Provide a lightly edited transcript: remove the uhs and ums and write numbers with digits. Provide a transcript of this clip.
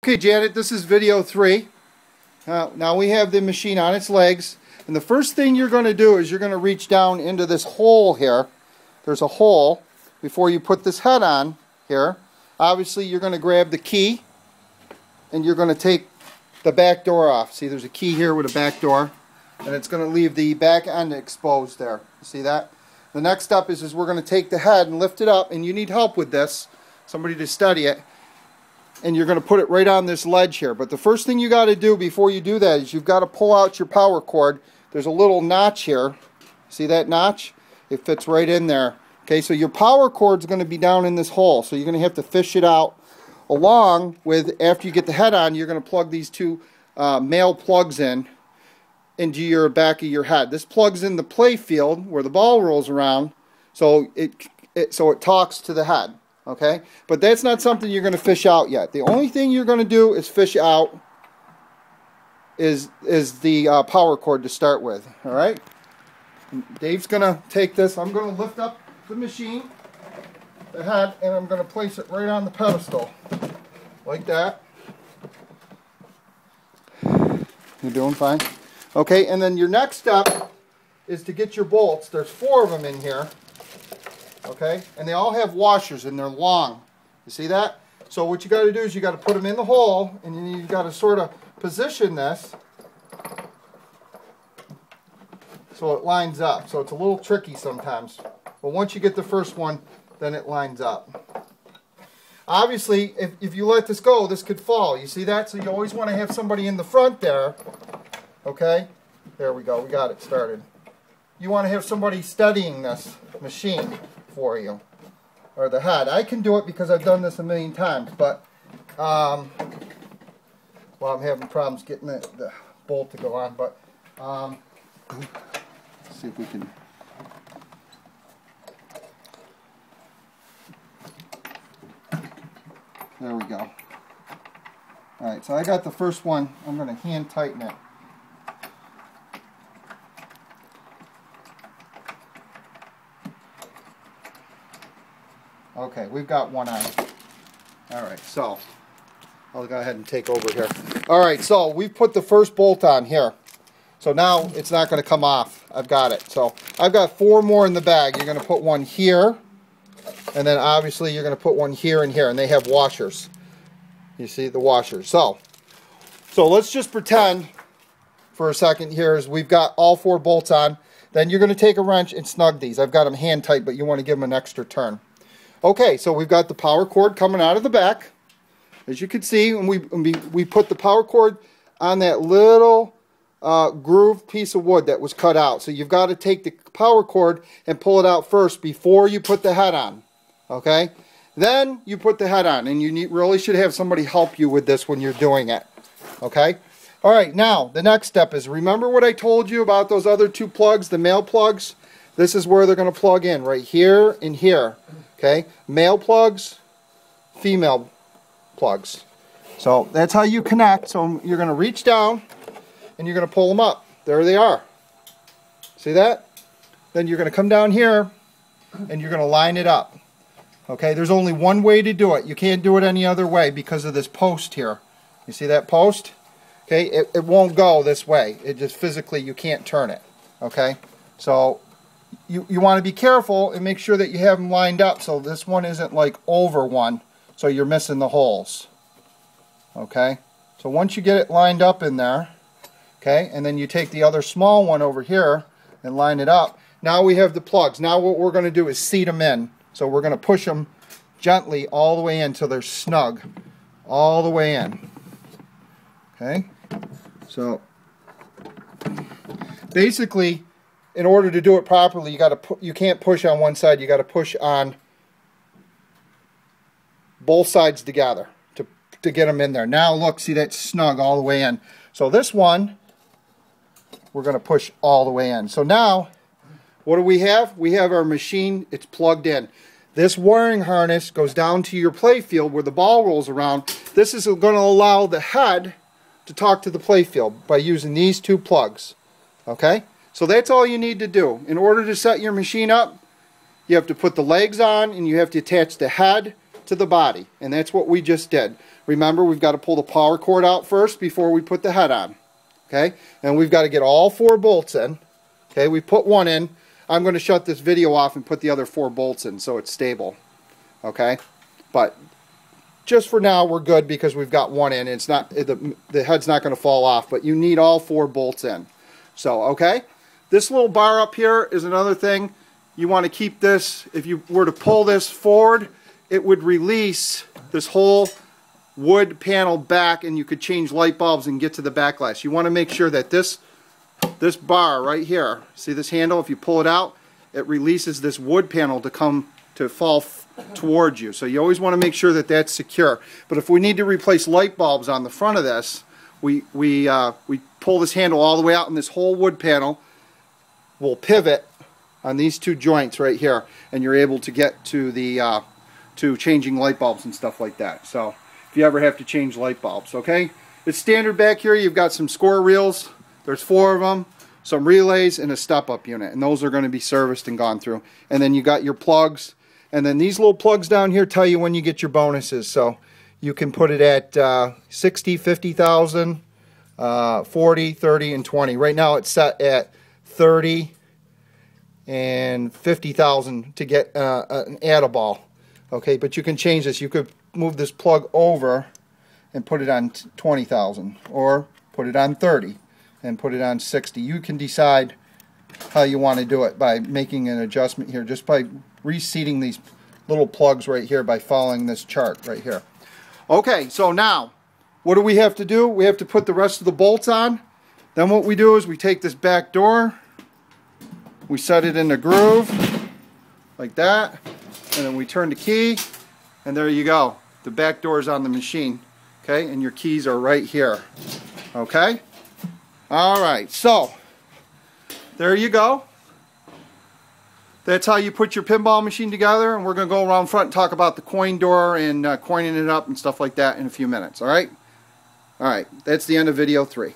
Okay, Janet, this is video 3. Now we have the machine on its legs, and the first thing you're going to do is you're going to reach down into this hole here. There's a hole before you put this head on here. Obviously, you're going to grab the key, and you're going to take the back door off. See, there's a key here with a back door, and it's going to leave the back end exposed there. See that? The next step is we're going to take the head and lift it up, and you need help with this, somebody to study it. And you're going to put it right on this ledge here. But the first thing you got to do before you do that is you've got to pull out your power cord. There's a little notch here. See that notch? It fits right in there. Okay, so your power cord's going to be down in this hole. So you're going to have to fish it out. Along with, after you get the head on, you're going to plug these two male plugs into your back of your head. This plugs in the play field where the ball rolls around, so it talks to the head. Okay, but that's not something you're going to fish out yet. The only thing you're going to do is fish out is the power cord to start with. All right, Dave's going to take this. I'm going to lift up the machine, the head, and I'm going to place it right on the pedestal, like that. You're doing fine. Okay, and then your next step is to get your bolts. There's 4 of them in here. Okay, and they all have washers and they're long. You see that? So what you got to do is you got to put them in the hole, and then you got to sort of position this so it lines up. So it's a little tricky sometimes, but once you get the first one, then it lines up. Obviously, if you let this go, this could fall. You see that? So you always want to have somebody in the front there. Okay, there we go. We got it started. You want to have somebody studying this machine for you, or the head. I can do it because I've done this a million times, but well, I'm having problems getting the bolt to go on, but let's see if we can. There we go. Alright, so I got the first one. I'm going to hand tighten it. Okay, we've got one on. Alright, so I'll go ahead and take over here. Alright, so we've put the first bolt on here. So now it's not going to come off. I've got it. So I've got 4 more in the bag. You're going to put one here, and then obviously you're going to put one here and here, and they have washers. You see the washers. So let's just pretend for a second here is we've got all 4 bolts on. Then you're going to take a wrench and snug these. I've got them hand tight, but you want to give them an extra turn. Okay, so we've got the power cord coming out of the back. As you can see, and we put the power cord on that little grooved piece of wood that was cut out. So you've got to take the power cord and pull it out first before you put the head on. Okay? Then you put the head on, and you really should have somebody help you with this when you're doing it. Okay? Alright, now the next step is, remember what I told you about those other 2 plugs, the male plugs? This is where they're going to plug in, right here and here. Okay, male plugs, female plugs. So that's how you connect. So you're going to reach down and you're going to pull them up. There they are. See that? Then you're going to come down here and you're going to line it up. Okay, there's only one way to do it. You can't do it any other way because of this post here. You see that post? Okay, it won't go this way. It just physically, you can't turn it. Okay, so you want to be careful and make sure that you have them lined up so this one isn't like over one, so you're missing the holes. Okay, so once you get it lined up in there, okay, and then you take the other small one over here and line it up. Now we have the plugs. Now what we're going to do is seat them in. So we're going to push them gently all the way in until they're snug all the way in. Okay, so basically, in order to do it properly, you can't push on one side. You got to push on both sides together to get them in there. Now look, see that's snug all the way in. So this one, we're going to push all the way in. So now, what do we have? We have our machine. It's plugged in. This wiring harness goes down to your play field where the ball rolls around. This is going to allow the head to talk to the play field by using these 2 plugs. Okay? So that's all you need to do. In order to set your machine up, you have to put the legs on and you have to attach the head to the body, and that's what we just did. remember, we've got to pull the power cord out first before we put the head on. Okay, and we've got to get all 4 bolts in. Okay, we put one in. I'm going to shut this video off and put the other 4 bolts in so it's stable. Okay, but just for now we're good because we've got one in. It's not, the head's not going to fall off, but you need all 4 bolts in. So okay, this little bar up here is another thing. You want to keep this, if you were to pull this forward, it would release this whole wood panel back, and you could change light bulbs and get to the back glass. You want to make sure that this bar right here, see this handle, if you pull it out, it releases this wood panel to fall towards you. So you always want to make sure that that's secure. But if we need to replace light bulbs on the front of this, we pull this handle all the way out, and this whole wood panel will pivot on these 2 joints right here, and you're able to get to the to changing light bulbs and stuff like that. So if you ever have to change light bulbs, okay? It's standard back here. You've got some score reels. There's 4 of them, some relays, and a step-up unit, and those are going to be serviced and gone through. And then you got your plugs, and then these little plugs down here tell you when you get your bonuses. So you can put it at 60, 50,000, 40, 30, and 20. Right now it's set at 30 and 50,000 to get an add-a-ball. Okay, but you can change this. You could move this plug over and put it on 20,000, or put it on 30 and put it on 60. You can decide how you want to do it by making an adjustment here, just by reseating these little plugs right here by following this chart right here. Okay, so now what do we have to do? We have to put the rest of the bolts on. Then what we do is we take this back door, we set it in the groove like that, and then we turn the key, and there you go. The back door is on the machine, okay, and your keys are right here, okay? Alright, so there you go. That's how you put your pinball machine together, and we're going to go around front and talk about the coin door and coining it up and stuff like that in a few minutes, alright? Alright, that's the end of video 3.